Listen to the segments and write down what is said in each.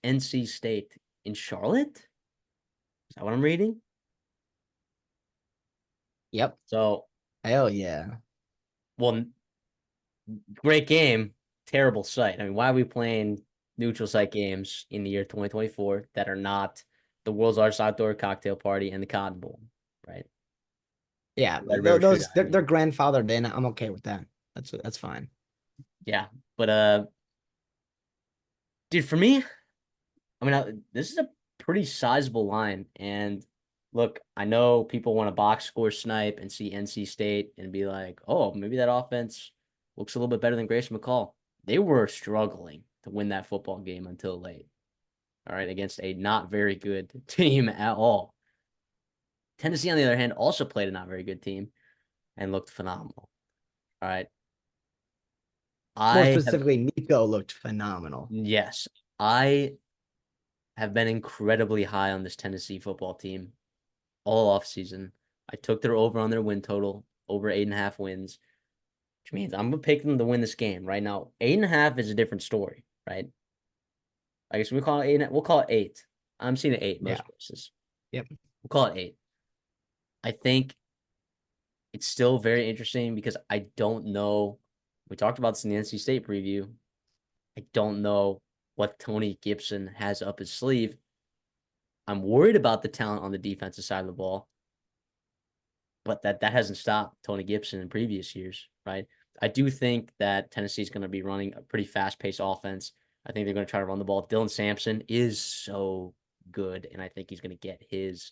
NC State in Charlotte. Is that what I'm reading? Yep. So, Hell yeah. well, great game, terrible site. I mean, why are we playing neutral site games in the year 2024 that are not the world's largest outdoor cocktail party and the Cotton Bowl, right? Yeah. Red River Shootout. Those I they're mean, grandfathered in. I'm okay with that. That's fine. yeah, but dude, for me, I mean, this is a pretty sizable line. And look, I know people want to box score snipe and see NC State and be like, oh, maybe that offense looks a little bit better than Grayson McCall. They were struggling to win that football game until late. All right, against a not very good team at all. Tennessee, on the other hand, also played a not very good team and looked phenomenal. All right. More I have, specifically, Nico looked phenomenal. yes, I have been incredibly high on this Tennessee football team all off season. I took their over on their win total, over 8.5 wins, which means I'm gonna pick them to win this game right now. 8.5 is a different story, right? I guess we call it eight. We'll call it 8. I'm seeing it 8 Yeah. most places. Yep. We'll call it 8. I think it's still very interesting because I don't know. We talked about this in the NC State preview. I don't know what Tony Gibson has up his sleeve. I'm worried about the talent on the defensive side of the ball, but that hasn't stopped Tony Gibson in previous years, right? I do think that Tennessee's going to be running a pretty fast-paced offense. I think they're going to try to run the ball. Dylan Sampson is so good, and I think he's going to get his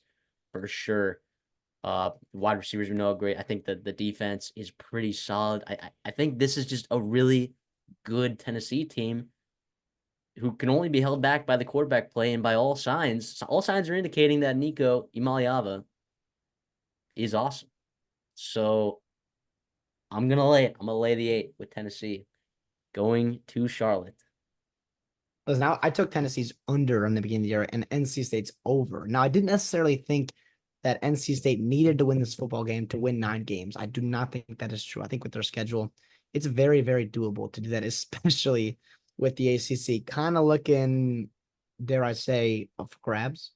for sure. Wide receivers we know are great. I think that the defense is pretty solid. I think this is just a really good Tennessee team who can only be held back by the quarterback play, and by all signs are indicating that Nico Imaliava is awesome. So I'm gonna lay it. I'm gonna lay the 8 with Tennessee going to Charlotte. Because now I took Tennessee's under in the beginning of the year and NC State's over. Now I didn't necessarily think that NC State needed to win this football game to win 9 games. I do not think that is true. I think with their schedule, it's very, very doable to do that, especially with the ACC kind of looking, dare I say, up for grabs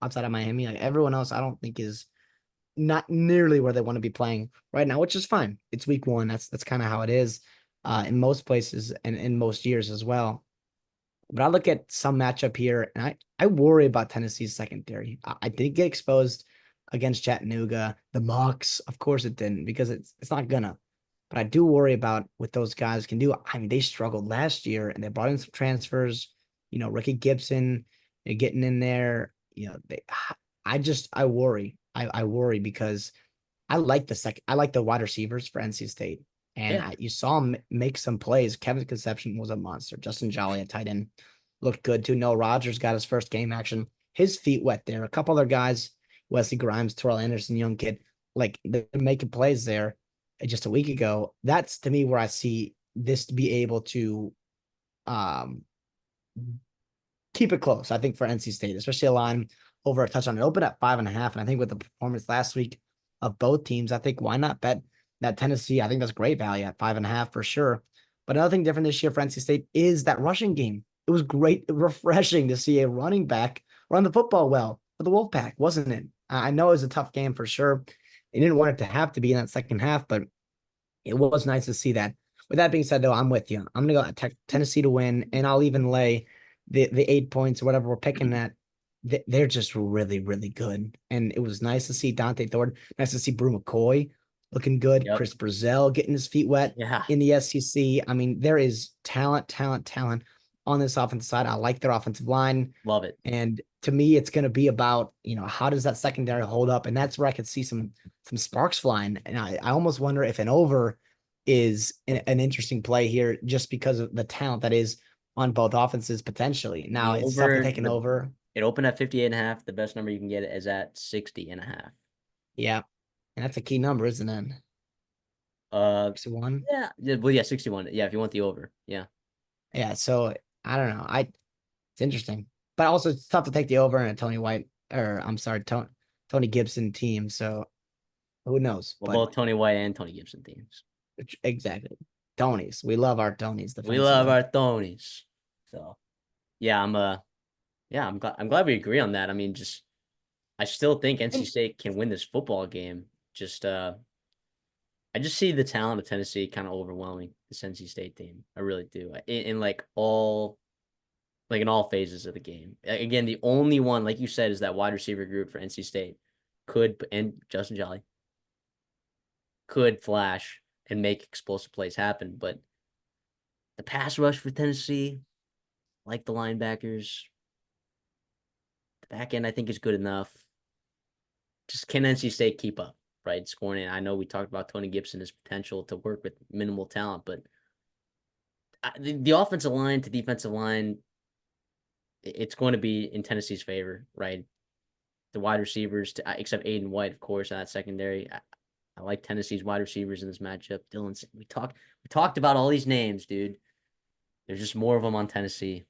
outside of Miami. Like everyone else, I don't think is not nearly where they want to be playing right now, which is fine. It's week one. That's kind of how it is in most places and in most years as well. But I look at some matchup here, and I worry about Tennessee's secondary. I did get exposed against Chattanooga. The Mocs, of course, it didn't because it's not gonna. But I do worry about what those guys can do. I mean, they struggled last year, and they brought in some transfers. You know, Ricky Gibson, they're getting in there. You know, I worry. I worry because I like the wide receivers for NC State. And Yeah, you saw him make some plays. Kevin Conception was a monster. Justin Jolly at tight end looked good too. Noah Rogers got his first game action. His feet wet there. A couple other guys, Wesley Grimes, Terrell Anderson, young kid, like they're making plays there just a week ago. That's to me where I see this to be able to um keep it close. I think for NC State, especially a line over a touchdown. It opened at 5.5. And I think with the performance last week of both teams, I think why not bet that Tennessee? I think that's great value at 5.5 for sure. But another thing different this year for NC State is that rushing game. It was great, refreshing to see a running back run the football well for the Wolfpack, wasn't it? I know it was a tough game for sure. They didn't want it to have to be in that second half, but it was nice to see that. With that being said, though, I'm with you. I'm going to go Tennessee to win, and I'll even lay the 8 points or whatever we're picking at. They're just really, really good. And it was nice to see Dante Thornton. Nice to see Brew McCoy looking good. yep, Chris Brazell getting his feet wet yeah, in the SEC. I mean, there is talent on this offensive side. I like their offensive line. love it. And to me, it's going to be about, how does that secondary hold up? And that's where I could see some sparks flying. And I almost wonder if an over is an interesting play here just because of the talent that is on both offenses potentially. Now The it's tough to over take an the over. it opened at 58.5. The best number you can get it is at 60.5. Yeah. And that's a key number, isn't it? Uh, 61. yeah, well, yeah, 61. Yeah, if you want the over, yeah. Yeah. So I don't know. It's interesting, but also it's tough to take the over in a Tony Gibson team. So who knows? Well, But both Tony White and Tony Gibson teams. exactly. Tonys. We love our Tonys We love defensively. our Tonys. So yeah, Yeah, I'm glad we agree on that. I mean, just I still think NC And State can win this football game. Just I just see the talent of Tennessee kind of overwhelming this NC State team. I really do. In like in all phases of the game. Again, the only one, like you said, is that wide receiver group for NC State and Justin Jolly could flash and make explosive plays happen. But the pass rush for Tennessee, like the linebackers, the back end, I think is good enough. Just can NC State keep up, right? Scoring it. I know we talked about Tony Gibson, his potential to work with minimal talent, but the offensive line to defensive line, it's going to be in Tennessee's favor, right? The wide receivers, except Aiden White, of course, in that secondary. I like Tennessee's wide receivers in this matchup. Dylan, we talked about all these names, dude. There's just more of them on Tennessee,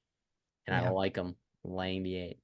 and I yeah. like them laying the 8.